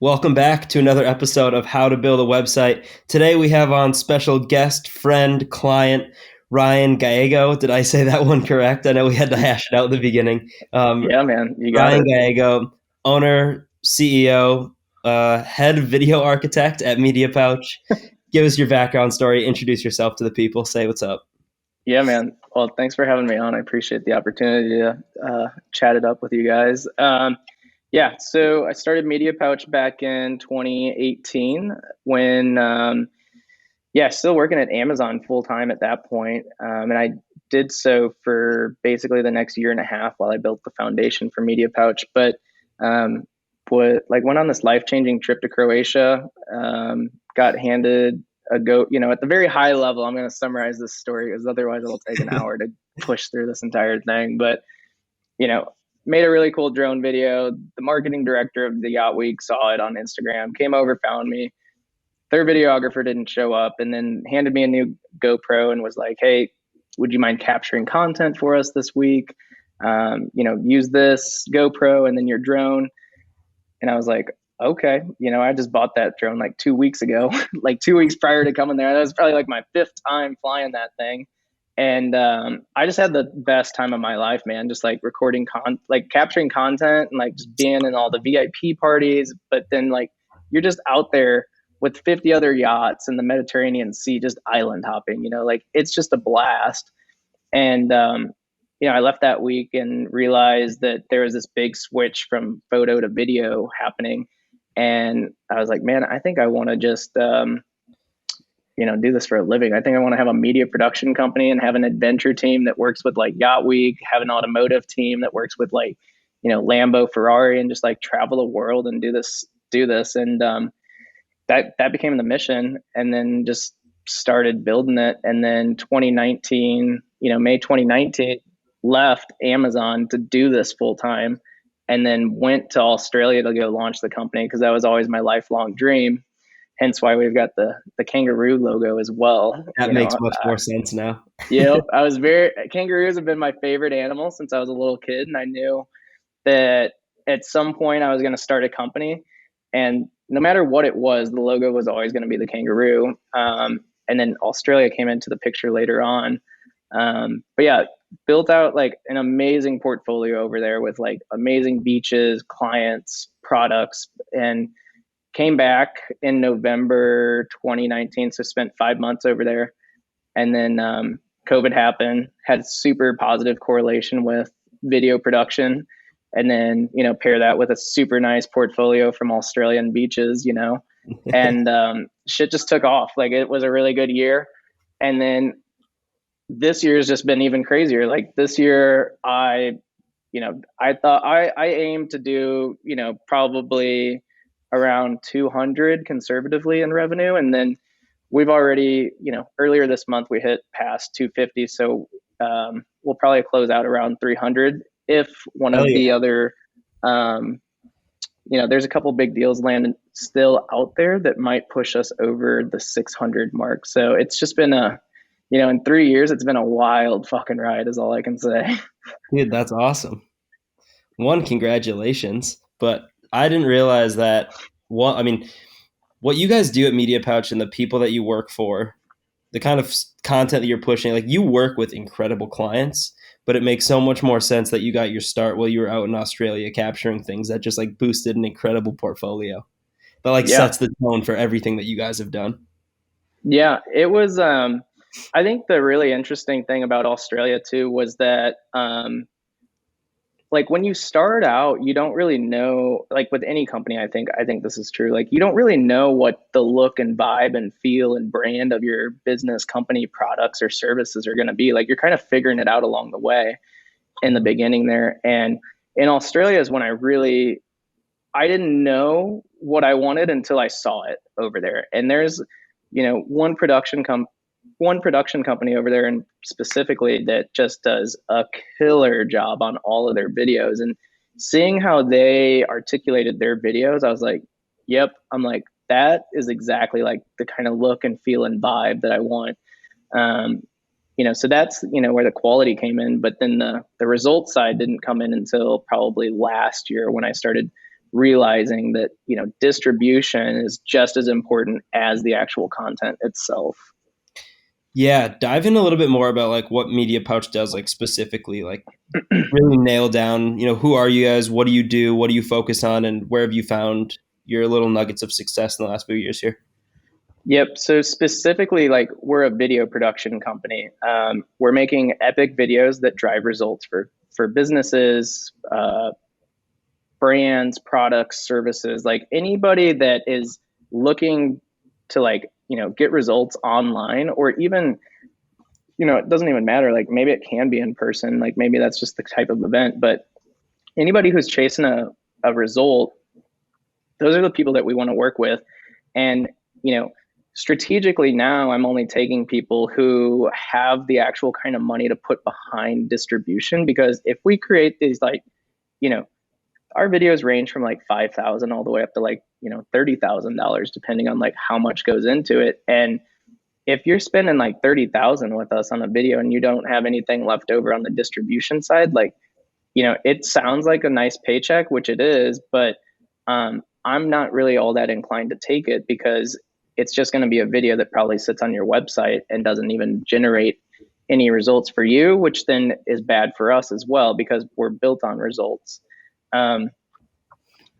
Welcome back to another episode of How to Build a Website. Today we have on special guest, friend, client, Ryan Gàllego. Did I say that one correct? I know we had to hash it out at the beginning. Yeah, man, you got Ryan it. Gàllego, owner, CEO, head video architect at Media Pouch. Give us your background story, introduce yourself to the people, say what's up. Yeah, man. Well, thanks for having me on. I appreciate the opportunity to chat it up with you guys. Yeah, so I started Media Pouch back in 2018 when, yeah, still working at Amazon full time at that point. And I did so for basically the next year and a half while I built the foundation for Media Pouch. But um, went on this life changing trip to Croatia. Got handed a go. At the very high level, I'm going to summarize this story because otherwise it'll take an hour to push through this entire thing. But you know, made a really cool drone video. The marketing director of the Yacht Week saw it on Instagram, came over, found me. Their videographer didn't show up, and then handed me a new GoPro and was like, "Hey, would you mind capturing content for us this week? Use this GoPro and then your drone." And I was like, "Okay." I just bought that drone like 2 weeks ago, like 2 weeks prior to coming there. That was probably like my fifth time flying that thing. And I just had the best time of my life, man. Just like like capturing content and like just being in all the VIP parties. But then like you're just out there with 50 other yachts in the Mediterranean Sea, just island hopping. Like it's just a blast. And I left that week and realized that there was this big switch from photo to video happening. And I was like, man, I think I want to just do this for a living. I think I want to have a media production company and have an adventure team that works with like Yacht Week, have an automotive team that works with like, Lambo, Ferrari, and just like travel the world and do this. And that became the mission, and then just started building it. And then 2019, May 2019, left Amazon to do this full time, and then went to Australia to go launch the company because that was always my lifelong dream. Hence why we've got the Kangaroo logo as well. That makes much more sense now. I was kangaroos have been my favorite animal since I was a little kid, and I knew that at some point I was going to start a company, and no matter what it was, the logo was always going to be the kangaroo. And then Australia came into the picture later on. But yeah, built out like an amazing portfolio over there with like amazing beaches, clients, products, and came back in November 2019. So spent 5 months over there. And then COVID happened, had super positive correlation with video production. And then, pair that with a super nice portfolio from Australian beaches, and shit just took off. Like it was a really good year. And then this year has just been even crazier. Like this year, I thought I aimed to do, probably around 200 conservatively in revenue. And then we've already, earlier this month, we hit past 250. So we'll probably close out around 300 if one Hell of the yeah. other, there's a couple big deals landing still out there that might push us over the 600 mark. So it's just been in 3 years, it's been a wild fucking ride is all I can say. Dude, that's awesome. One, congratulations. But I didn't realize that what you guys do at Media Pouch and the people that you work for, the kind of content that you're pushing, like you work with incredible clients, but it makes so much more sense that you got your start while you were out in Australia capturing things that just like boosted an incredible portfolio. That like Yeah. sets the tone for everything that you guys have done. Yeah. It was, I think the really interesting thing about Australia too was that, like when you start out, you don't really know, like with any company, I think this is true. Like you don't really know what the look and vibe and feel and brand of your business, company, products or services are going to be. Like you're kind of figuring it out along the way in the beginning there. And in Australia is when I didn't know what I wanted until I saw it over there. And there's, one production company over there and specifically that just does a killer job on all of their videos. And seeing how they articulated their videos, I was like, yep, I'm like, that is exactly like the kind of look and feel and vibe that I want. Um, so that's, where the quality came in, but then the result side didn't come in until probably last year when I started realizing that, distribution is just as important as the actual content itself. Yeah, dive in a little bit more about like what Media Pouch does, like specifically, like really nail down, who are you guys, what do you do, what do you focus on, and where have you found your little nuggets of success in the last few years here? Yep. So specifically, like, we're a video production company. We're making epic videos that drive results for businesses, brands, products, services, like anybody that is looking to, like, get results online, or even, it doesn't even matter. Like, maybe it can be in person. Like, maybe that's just the type of event, but anybody who's chasing a result, those are the people that we want to work with. And, strategically now I'm only taking people who have the actual kind of money to put behind distribution, because if we create these, like, you know, our videos range from like 5,000 all the way up to like, $30,000, depending on like how much goes into it. And if you're spending like 30,000 with us on a video and you don't have anything left over on the distribution side, like, it sounds like a nice paycheck, which it is, but I'm not really all that inclined to take it, because it's just going to be a video that probably sits on your website and doesn't even generate any results for you, which then is bad for us as well, because we're built on results. Um,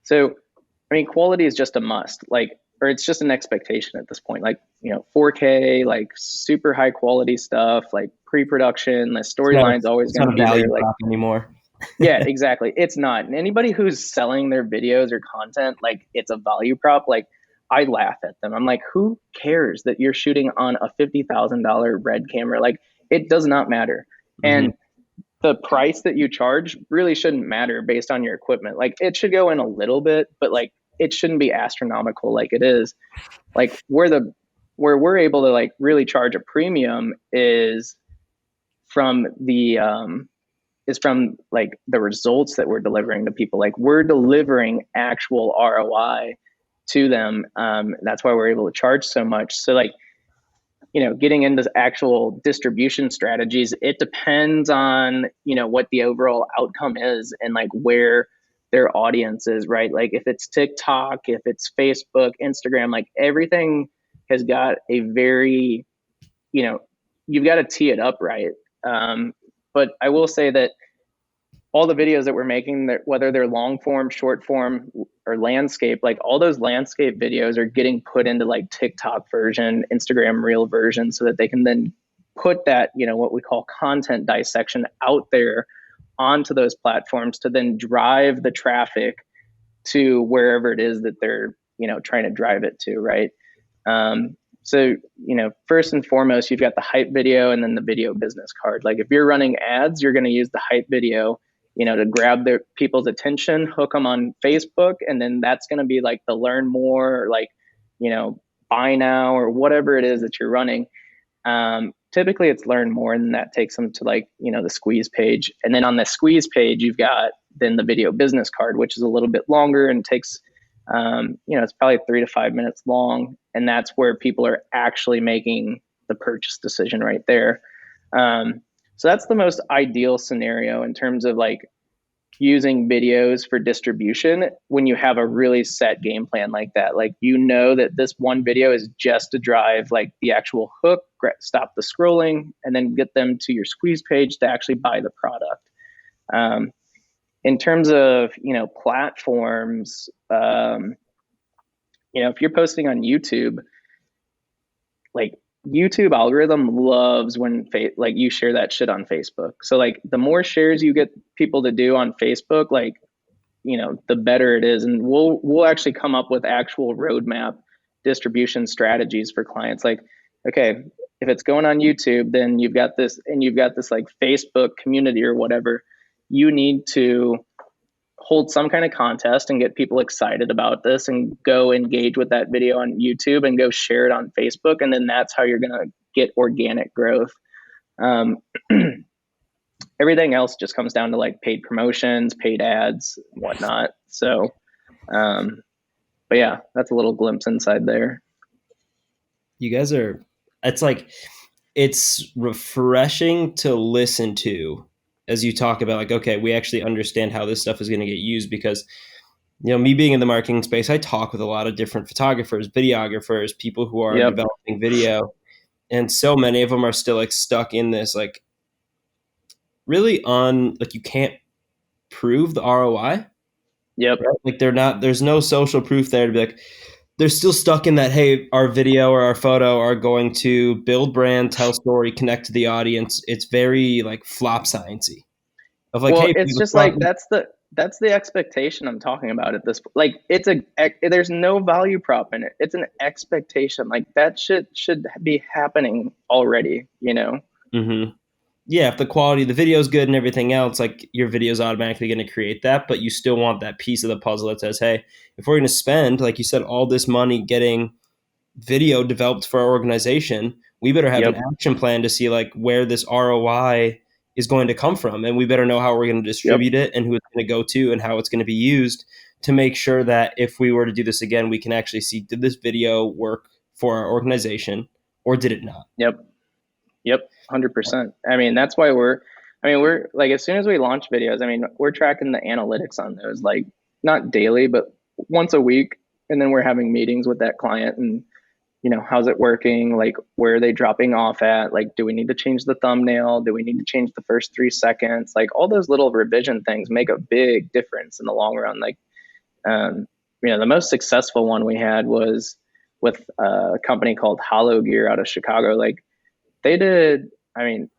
so, I mean, quality is just a must, like, or it's just an expectation at this point. Like, 4K, like super high quality stuff, like pre-production, the storyline's always It's going not to a be value there. Like, prop anymore. yeah, exactly. It's not. And anybody who's selling their videos or content like it's a value prop, like, I laugh at them. I'm like, who cares that you're shooting on a $50,000 red camera? Like, it does not matter. Mm-hmm. And the price that you charge really shouldn't matter based on your equipment. Like, it should go in a little bit, but like, it shouldn't be astronomical like it is. Like, where we're able to like really charge a premium from the is from like the results that we're delivering to people. Like, we're delivering actual ROI to them. That's why we're able to charge so much. So, like, getting into actual distribution strategies, it depends on, what the overall outcome is and like where their audience is, right? Like, if it's TikTok, if it's Facebook, Instagram, like everything has got a very, you know, you've got to tee it up right. But I will say that all the videos that we're making, that whether they're long form, short form, or landscape, like all those landscape videos are getting put into like TikTok version, Instagram reel version, so that they can then put that, what we call content dissection out there onto those platforms to then drive the traffic to wherever it is that they're, trying to drive it to, right? So, first and foremost, you've got the hype video and then the video business card. Like, if you're running ads, you're going to use the hype video, to grab their people's attention, hook them on Facebook, and then that's going to be like the learn more, or like, buy now, or whatever it is that you're running. Typically it's learn more, and then that takes them to like, the squeeze page. And then on the squeeze page, you've got then the video business card, which is a little bit longer and takes, it's probably 3 to 5 minutes long. And that's where people are actually making the purchase decision right there. So that's the most ideal scenario in terms of like using videos for distribution, when you have a really set game plan like that. Like, that this one video is just to drive like the actual hook, stop the scrolling, and then get them to your squeeze page to actually buy the product. In terms of, platforms, if you're posting on YouTube, like, YouTube algorithm loves when like you share that shit on Facebook. So like, the more shares you get people to do on Facebook, like, the better it is. And we'll actually come up with actual roadmap distribution strategies for clients. Like, okay, if it's going on YouTube, then you've got this like Facebook community or whatever. You need to hold some kind of contest and get people excited about this, and go engage with that video on YouTube and go share it on Facebook. And then that's how you're going to get organic growth. Everything else just comes down to like paid promotions, paid ads, and whatnot. So, but yeah, that's a little glimpse inside there. You guys it's refreshing to listen to as you talk about like, okay, we actually understand how this stuff is going to get used, because Me being in the marketing space, I talk with a lot of different photographers, videographers, people who are Yep. developing video, and so many of them are still like stuck in this like really on like you can't prove the ROI, Yep. right? Like there's no social proof there to be like they're still stuck in that, hey, our video or our photo are going to build brand, tell story, connect to the audience. It's very like flop sciencey of like, Well, hey, it's just like that's the expectation I'm talking about at this point. Like there's no value prop in it. It's an expectation. Like that shit should be happening already, you know? mm-hmm. Yeah, if the quality of the video is good and everything else, like your video is automatically going to create that, but you still want that piece of the puzzle that says, hey, if we're going to spend, like you said, all this money getting video developed for our organization, we better have an Yep. action plan to see like where this ROI is going to come from, and we better know how we're going to Yep. distribute it and who it's going to go to and how it's going to be used to make sure that if we were to do this again, we can actually see, did this video work for our organization or did it not? Yep. Yep. 100%. I mean, that's why we're like, as soon as we launch videos, I mean, we're tracking the analytics on those, like not daily, but once a week. And then we're having meetings with that client and, how's it working? Like, where are they dropping off at? Like, do we need to change the thumbnail? Do we need to change the first 3 seconds? Like, all those little revision things make a big difference in the long run. Like, um, the most successful one we had was with a company called HoloGear out of Chicago. Like, they did, I mean,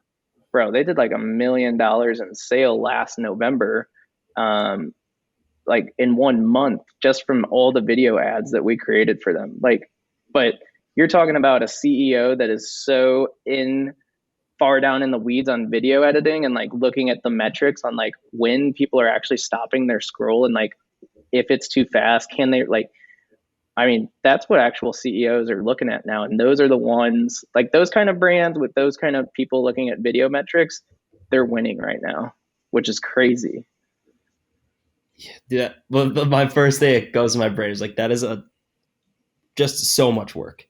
bro, they did like $1 million in sale last November, um, like in 1 month, just from all the video ads that we created for them. Like, but you're talking about a CEO that is so in far down in the weeds on video editing and like looking at the metrics on like when people are actually stopping their scroll and like if it's too fast, can they like, I mean, that's what actual CEOs are looking at now. And those are the ones, like those kind of brands with those kind of people looking at video metrics, they're winning right now, which is crazy. Yeah, well, my first thing that goes to my brain is like that is a just so much work.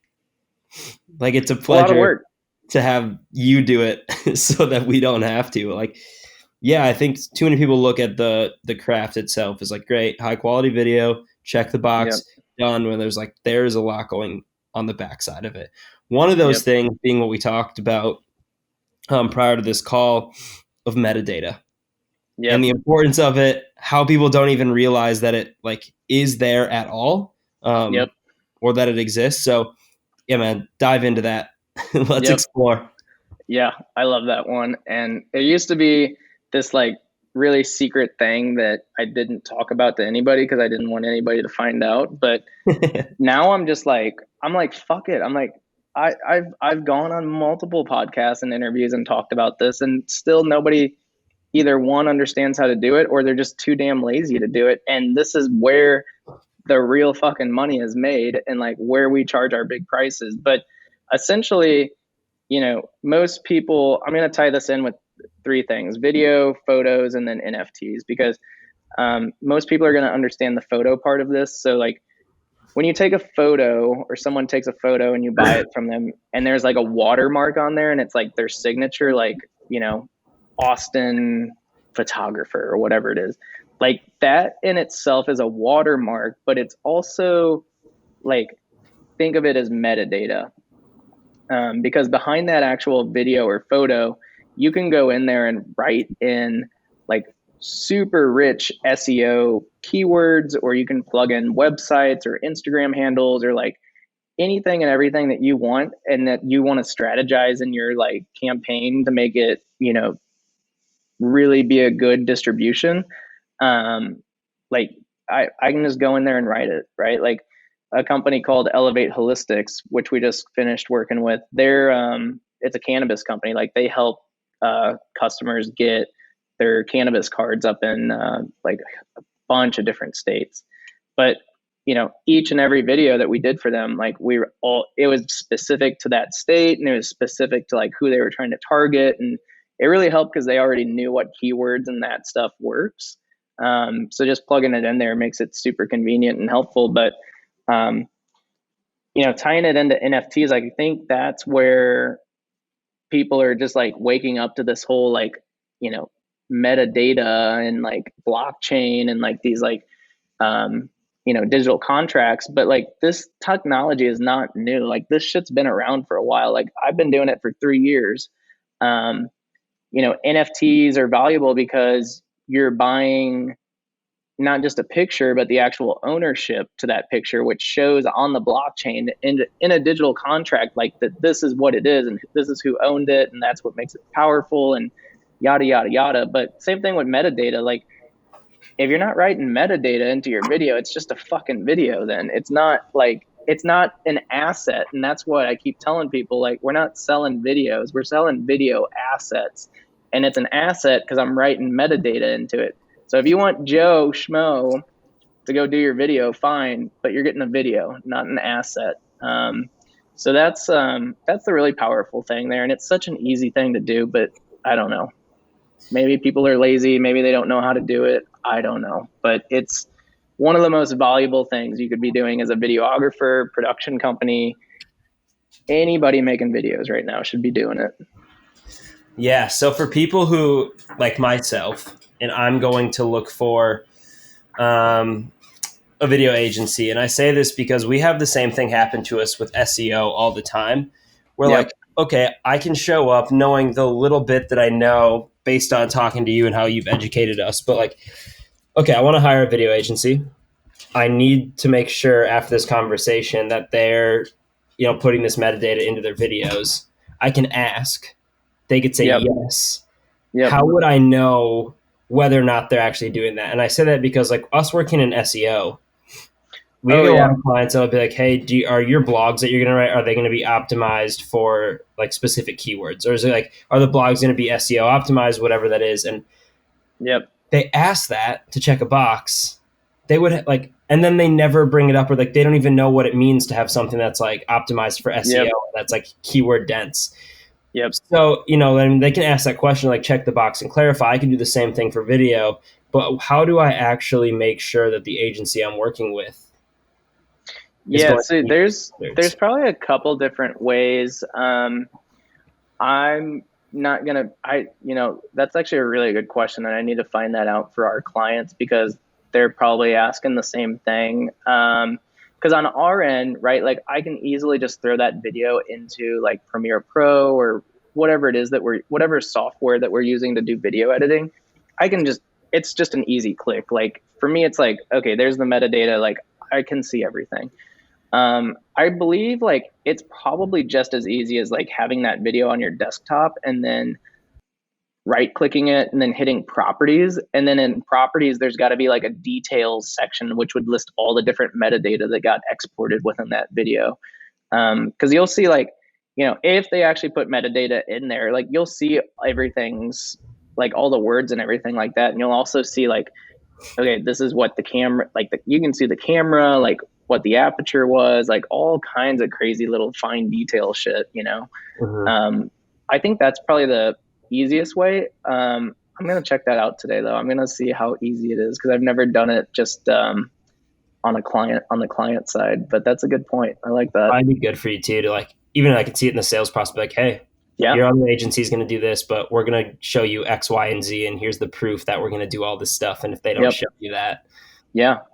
Like it's a A lot of pleasure work. to have you do it so that we don't have to. Like, yeah, I think too many people look at the craft itself as like great, high quality video, check the box, Yep. done. When there's a lot going on the backside of it. One of those Yep. things being what we talked about prior to this call of metadata and Yep. the importance of it, how people don't even realize that it like is there at all, Yep. or that it exists. So yeah, man, dive into that. Let's Yep. explore. Yeah. I love that one. And it used to be this like really secret thing that I didn't talk about to anybody because I didn't want anybody to find out. But now I'm like, fuck it. I'm like, I've gone on multiple podcasts and interviews and talked about this, and still nobody either one understands how to do it or they're just too damn lazy to do it. And this is where the real fucking money is made and like where we charge our big prices. But essentially, most people, I'm going to tie this in with three things: video, photos, and then NFTs, because most people are going to understand the photo part of this. So, like, when you take a photo or someone takes a photo and you buy it from them and there's like a watermark on there and it's like their signature, like, Austin photographer or whatever it is, like that in itself is a watermark, but it's also like, think of it as metadata, because behind that actual video or photo, you can go in there and write in like super rich SEO keywords, or you can plug in websites or Instagram handles or like anything and everything that you want and that you want to strategize in your like campaign to make it, really be a good distribution. Um, like I can just go in there and write it, right? Like a company called Elevate Holistics, which we just finished working with. It's a cannabis company. Like they help customers get their cannabis cards up in like a bunch of different states. But each and every video that we did for them, like it was specific to that state and it was specific to like who they were trying to target, and it really helped because they already knew what keywords and that stuff works. So just plugging it in there makes it super convenient and helpful. But um, tying it into NFTs, I think that's where people are just like waking up to this whole like, metadata and like blockchain and like these like um, digital contracts. But like this technology is not new. Like this shit's been around for a while. Like I've been doing it for 3 years. Um, NFTs are valuable because you're buying not just a picture, but the actual ownership to that picture, which shows on the blockchain in a digital contract, like that this is what it is and this is who owned it, and that's what makes it powerful, and yada yada yada. But same thing with metadata. Like if you're not writing metadata into your video, it's just a fucking video. Then it's not an asset, and that's what I keep telling people. Like we're not selling videos, we're selling video assets, and it's an asset because I'm writing metadata into it. So if you want Joe Schmo to go do your video, fine, but you're getting a video, not an asset. So that's the really powerful thing there, and it's such an easy thing to do. But I don't know. Maybe people are lazy. Maybe they don't know how to do it. I don't know. But it's one of the most valuable things you could be doing as a videographer, production company. Anybody making videos right now should be doing it. Yeah. So for people who, like myself, and I'm going to look for a video agency, and I say this because we have the same thing happen to us with SEO all the time. We're like, okay, I can show up knowing the little bit that I know based on talking to you and how you've educated us. But like, okay, I want to hire a video agency. I need to make sure after this conversation that they're, putting this metadata into their videos. I can ask. They could say yes. How would I know whether or not they're actually doing that? And I say that because like us working in SEO, we get a lot of clients that'll be like, hey, are your blogs that you're going to write, are they going to be optimized for like specific keywords? Or is it like, are the blogs going to be SEO optimized, whatever that is? And they ask that to check a box. They would like, and then they never bring it up, or like, they don't even know what it means to have something that's like optimized for SEO. That's like keyword dense. So, then they can ask that question, like check the box and clarify. I can do the same thing for video, but how do I actually make sure that the agency I'm working with? So there's probably a couple different ways. I'm not gonna, that's actually a really good question, and I need to find that out for our clients because they're probably asking the same thing. Because on our end, right, like I can easily just throw that video into like Premiere Pro or whatever it is whatever software that we're using to do video editing. It's just an easy click. Like for me, it's like, okay, there's the metadata. Like I can see everything. I believe like it's probably just as easy as like having that video on your desktop and then right clicking it and then hitting properties. And then in properties, there's got to be like a details section, which would list all the different metadata that got exported within that video. Cause you'll see like, if they actually put metadata in there, like you'll see everything's like all the words and everything like that. And you'll also see like, okay, this is what the camera, like you can see the camera, like what the aperture was, like all kinds of crazy little fine detail shit, I think that's probably the easiest way. I'm going to check that out today though. I'm going to see how easy it is because I've never done it just on the client side, but that's a good point. I like that. I'd be good for you too, to like, even I could see it in the sales prospect, hey, your other agency is going to do this, but we're going to show you X, Y, and Z, and here's the proof that we're going to do all this stuff. And if they don't show you that,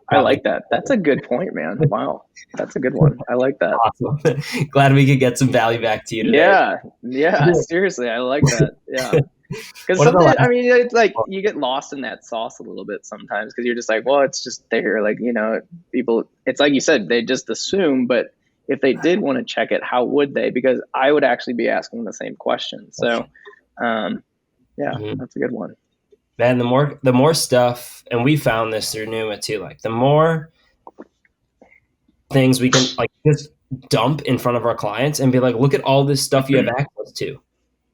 I like that. That's a good point, man. Wow, that's a good one. I like that. Awesome. Glad we could get some value back to you today. Yeah. Seriously, I like that. Yeah. Because it's like you get lost in that sauce a little bit sometimes because you're just like, well, it's just there. Like, people, it's like you said, they just assume, but if they did want to check it, how would they? Because I would actually be asking the same question. So, that's a good one. Man, the more stuff, and we found this through Pneuma too, like the more things we can like just dump in front of our clients and be like, look at all this stuff you have access to.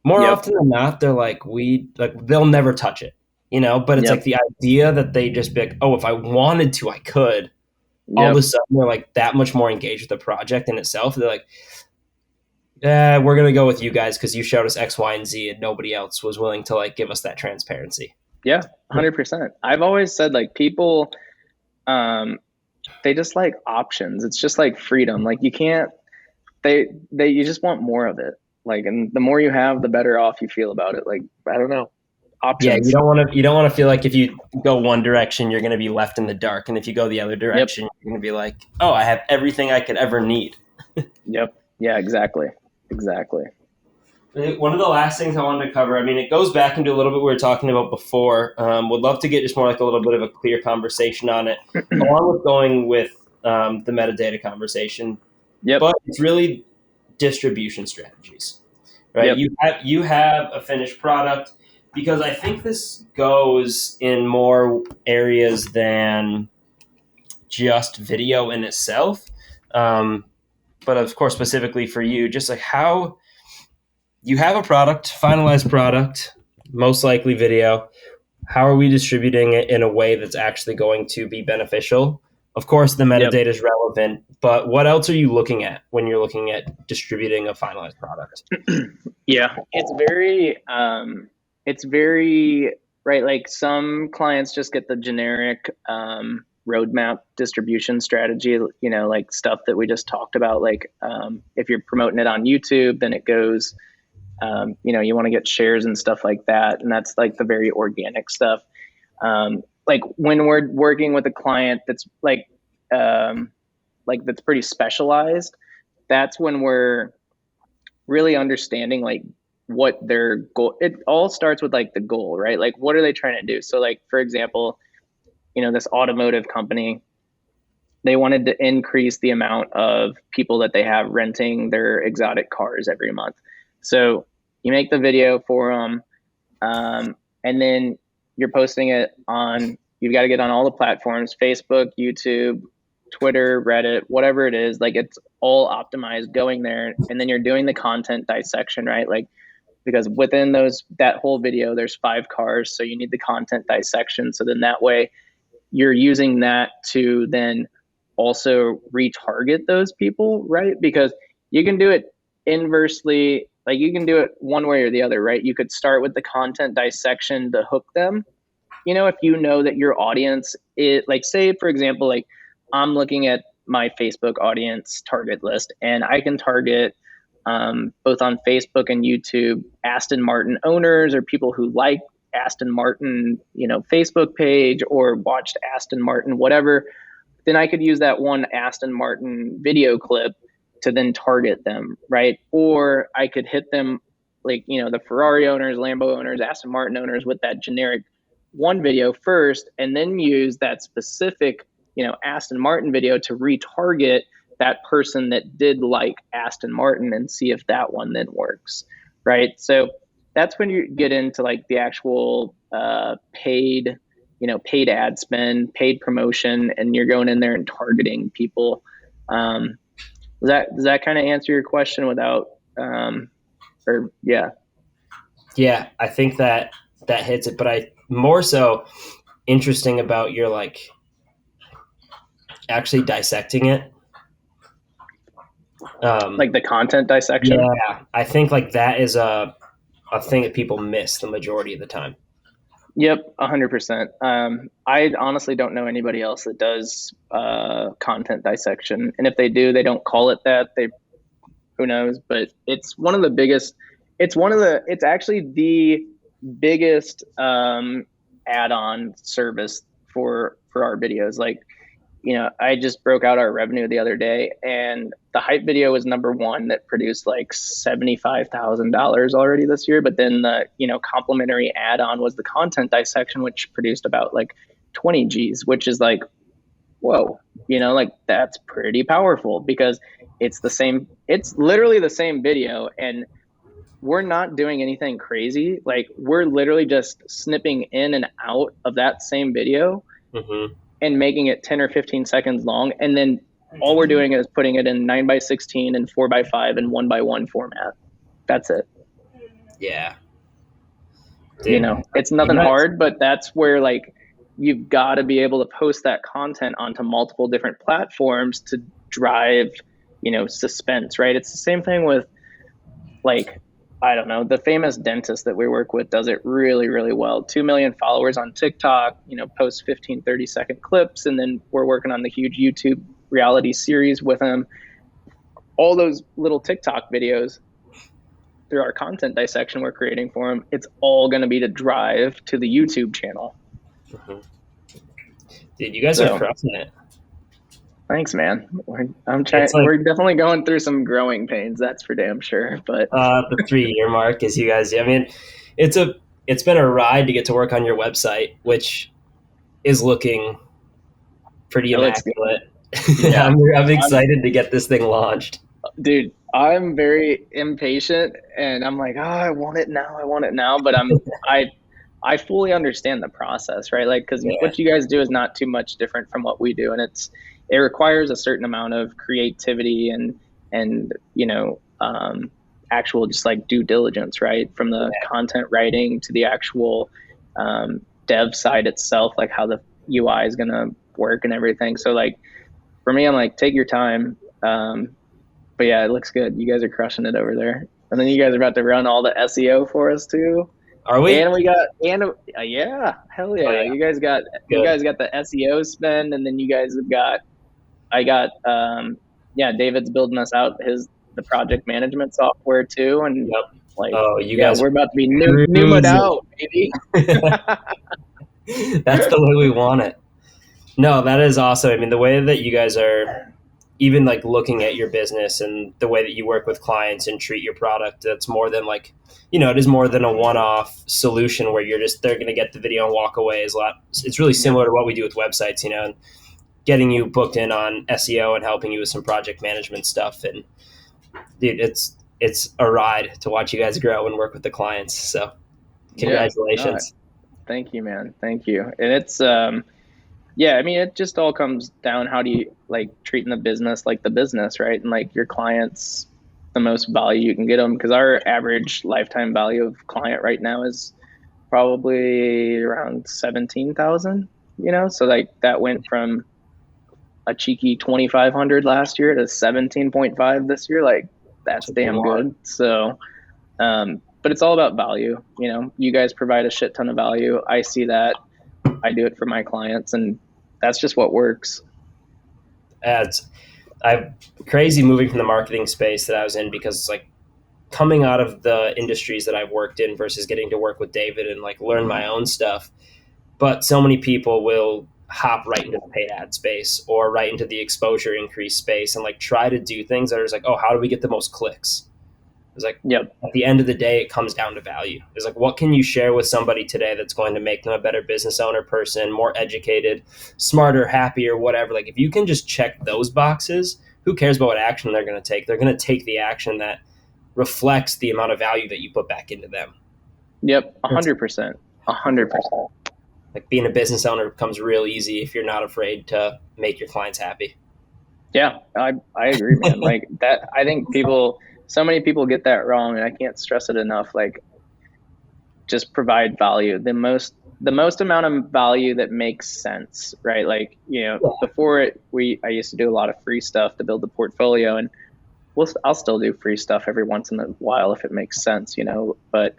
More often than not, they're like, they'll never touch it, but it's like the idea that they just be like, oh, if I wanted to, I could. All of a sudden, they're like that much more engaged with the project in itself. They're like, we're going to go with you guys because you showed us X, Y, and Z, and nobody else was willing to like give us that transparency. Yeah, 100%. I've always said like people, they just like options. It's just like freedom. Like you can't, you just want more of it. Like, and the more you have, the better off you feel about it. Like, I don't know. Yeah, options. you don't want to feel like if you go one direction, you're going to be left in the dark, and if you go the other Yep. direction, you're going to be like, oh, I have everything I could ever need. Yep. Yeah, exactly. Exactly. One of the last things I wanted to cover, I mean, it goes back into a little bit we were talking about before. Would love to get just more like a little bit of a clear conversation on it, along with going with the metadata conversation. Yep. But it's really distribution strategies, right? Yep. You have a finished product, because I think this goes in more areas than just video in itself. But of course, specifically for you, just like how you have a product, finalized product, most likely video. How are we distributing it in a way that's actually going to be beneficial? Of course, the Yep. metadata is relevant, but what else are you looking at when you're looking at distributing a finalized product? Yeah, it's very right. Like some clients just get the generic roadmap distribution strategy. You know, like stuff that we just talked about. Like if you're promoting it on YouTube, then it goes. You know, you want to get shares and stuff like that, and that's like the very organic stuff. Like when we're working with a client that's like that's pretty specialized, that's when we're really understanding like what their goal. It all starts with like the goal, right? Like what are they trying to do? So like for example, you know, this automotive company, they wanted to increase the amount of people that they have renting their exotic cars every month. So you make the video for them, and then you're posting it on. You've got to get on all the platforms: Facebook, YouTube, Twitter, Reddit, whatever it is. Like it's all optimized going there, and then you're doing the content dissection, right? Like because within that whole video, there's 5 cars, so you need the content dissection. So then that way, you're using that to then also retarget those people, right? Because you can do it inversely, like you can do it one way or the other, right? You could start with the content dissection to hook them. You know, if you know that your audience is like, say, for example, like I'm looking at my Facebook audience target list and I can target both on Facebook and YouTube Aston Martin owners or people who like Aston Martin, you know, Facebook page or watched Aston Martin, whatever. Then I could use that one Aston Martin video clip to then target them, right? Or I could hit them like, you know, the Ferrari owners, Lambo owners, Aston Martin owners with that generic one video first, and then use that specific, you know, Aston Martin video to retarget that person that did like Aston Martin and see if that one then works, right? So that's when you get into like the actual paid, you know, paid ad spend, paid promotion, and you're going in there and targeting people. Does that kind of answer your question without, or yeah? Yeah, I think that hits it, but I more so interesting about your like actually dissecting it. Like the content dissection. Yeah, I think like that is a thing that people miss the majority of the time. Yep, 100%. I honestly don't know anybody else that does content dissection, and if they do, they don't call it that. They who knows, but it's one of the biggest. It's actually the biggest add-on service for our videos. Like, you know, I just broke out our revenue the other day, and the hype video was number one that produced like $75,000 already this year. But then the, you know, complimentary add-on was the content dissection, which produced about like 20 G's, which is like, whoa, you know, like that's pretty powerful because it's literally the same video, and we're not doing anything crazy. Like we're literally just snipping in and out of that same video. Mm-hmm. And making it 10 or 15 seconds long. And then all we're doing is putting it in 9:16 and 4:5 and 1:1 format. That's it. Yeah. Dude, you know, it's nothing hard, but that's where like you've got to be able to post that content onto multiple different platforms to drive, you know, suspense, right? It's the same thing with like, I don't know, the famous dentist that we work with does it really, really well. 2 million followers on TikTok, you know, posts 15, 30-second clips. And then we're working on the huge YouTube reality series with him. All those little TikTok videos, through our content dissection we're creating for them, it's all going to be to drive to the YouTube channel. Mhm. Dude, you guys are So crushing it. thanks, man. I'm trying. It's like We're definitely going through some growing pains. That's for damn sure. But the 3 year mark is you guys. I mean, it's a it's been a ride to get to work on your website, which is looking pretty it looks good. immaculate. Yeah, I'm I'm, excited to get this thing launched. dude. I'm very impatient, and I'm like, oh, I want it now. I want it now. But I fully understand the process, right? Like, because Yeah, what you guys do is not too much different from what we do, and it requires a certain amount of creativity and actual just like due diligence, right? From the content writing to the actual dev side itself, like how the UI is gonna work and everything. So like for me, I'm like, take your time. But yeah, it looks good. You guys are crushing it over there. And then you guys are about to run all the SEO for us too. are we? And we got and yeah, hell Oh yeah. yeah, You good. guys got the SEO spend, and then you guys have got I got yeah, David's building us out the project management software too, and Yep. like Oh, you yeah, guys are we're about to be Pneuma'd cruising. out, baby. That's the way we want it. No, that is awesome. I mean, the way that you guys are even like looking at your business and the way that you work with clients and treat your product, that's more than like, it is more than a one-off solution where they're going to get the video and walk away. Is a lot. It's really Yep. similar to what we do with websites, and getting you booked in on SEO and helping you with some project management stuff. And dude, it's a ride to watch you guys grow and work with the clients. So Yeah. No, congratulations. thank you, man. Thank you. And it's yeah, I mean, it just all comes down how do you like treating the business like the business, right? And like your clients, the most value you can get them because our average lifetime value of client right now is probably around 17,000. So like that went from a cheeky 2,500 last year to 17.5 this year. Like that's That's what we damn want. good. So, but it's all about value. You guys provide a shit ton of value. I see that. I do it for my clients, and that's just what works. Ads. I'm crazy moving from the marketing space that I was in because it's like coming out of the industries that I've worked in versus getting to work with David and like learn my own stuff. But so many people will hop right into the paid ad space or right into the exposure increase space and like try to do things that are just like, oh, how do we get the most clicks? It's like Yep. at the end of the day, it comes down to value. It's like, what can you share with somebody today that's going to make them a better business owner person, more educated, smarter, happier, whatever? Like, if you can just check those boxes, who cares about what action they're going to take? They're going to take the action that reflects the amount of value that you put back into them. Yep. A It's 100%. 100%. like being a business owner becomes real easy if you're not afraid to make your clients happy. Yeah, I agree, man. Like that, I think so many people get that wrong, and I can't stress it enough. Like, just provide value, the most amount of value that makes sense, right? Like, before I used to do a lot of free stuff to build the portfolio, and I'll still do free stuff every once in a while if it makes sense, but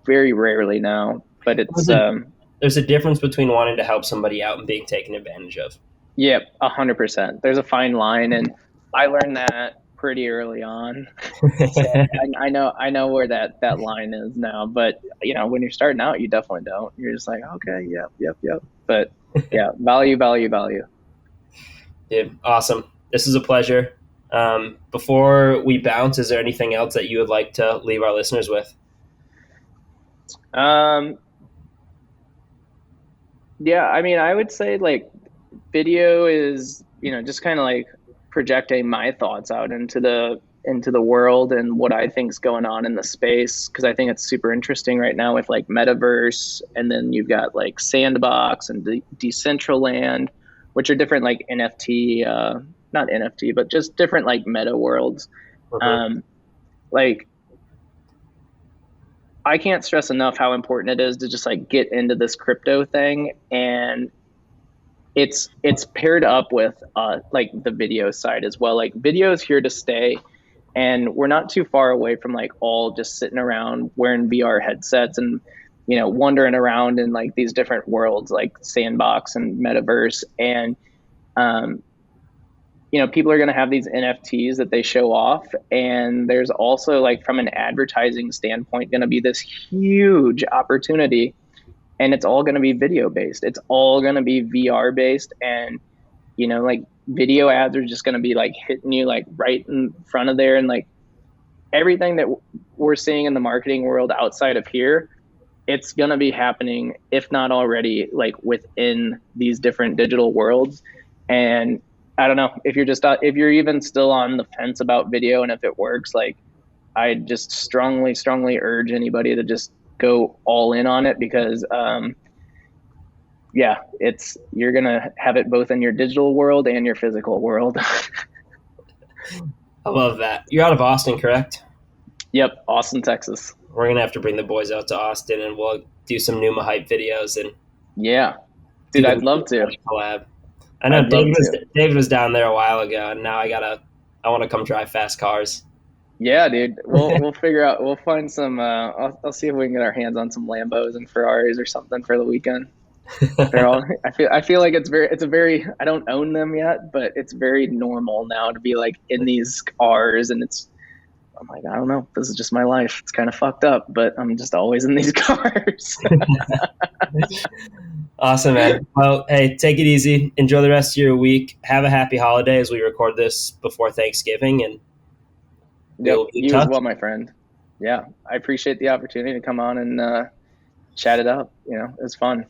very rarely now. But There's it's a, there's a difference between wanting to help somebody out and being taken advantage of. yeah, 100%. There's a fine line, and I learned that pretty early on. So I know where that line is now. But when you're starting out, you definitely don't. You're just like, okay, yep, yep, yep. But yeah, value, value, value. Dude, awesome. This is a pleasure. Before we bounce, is there anything else that you would like to leave our listeners with? Um, yeah, I mean, I would say like video is just kind of like projecting my thoughts out into the world and what I think's going on in the space because I think it's super interesting right now with like metaverse, and then you've got like sandbox and decentraland, which are different like NFT, not NFT, but just different like meta worlds. Mm-hmm. um like I can't stress enough how important it is to just like get into this crypto thing, and it's paired up with like the video side as well. Like video is here to stay, and we're not too far away from like all just sitting around wearing VR headsets and wandering around in like these different worlds like sandbox and metaverse. And um people are going to have these NFTs that they show off. And there's also, like, from an advertising standpoint, going to be this huge opportunity. And it's all going to be video based. It's all going to be VR based. And, like, video ads are just going to be like hitting you like right in front of there. And like everything that we're seeing in the marketing world outside of here, it's going to be happening, if not already, like within these different digital worlds. And I don't know if you're even still on the fence about video and if it works, like I just strongly, strongly urge anybody to just go all in on it because, yeah, you're going to have it both in your digital world and your physical world. I love that. You're out of Austin, correct? Yep. Austin, Texas. We're gonna have to bring the boys out to Austin, and we'll do some Pneuma hype videos and Yeah. do Dude, the I'd love to. collab. I know I'd love to. David was down there a while ago, and now I want to come drive fast cars. Yeah, dude. We'll figure out. We'll find some. I'll see if we can get our hands on some Lambos and Ferraris or something for the weekend. They're all. I feel like it's a very. I don't own them yet, but it's very normal now to be like in these cars, and it's. I'm like, I don't know. This is just my life. It's kind of fucked up, but I'm just always in these cars. Awesome, man. Well, hey, take it easy. Enjoy the rest of your week. Have a happy holiday as we record this before Thanksgiving, and Yep. we'll be in You as touch. well, my friend. Yeah, I appreciate the opportunity to come on and chat it up. It was fun.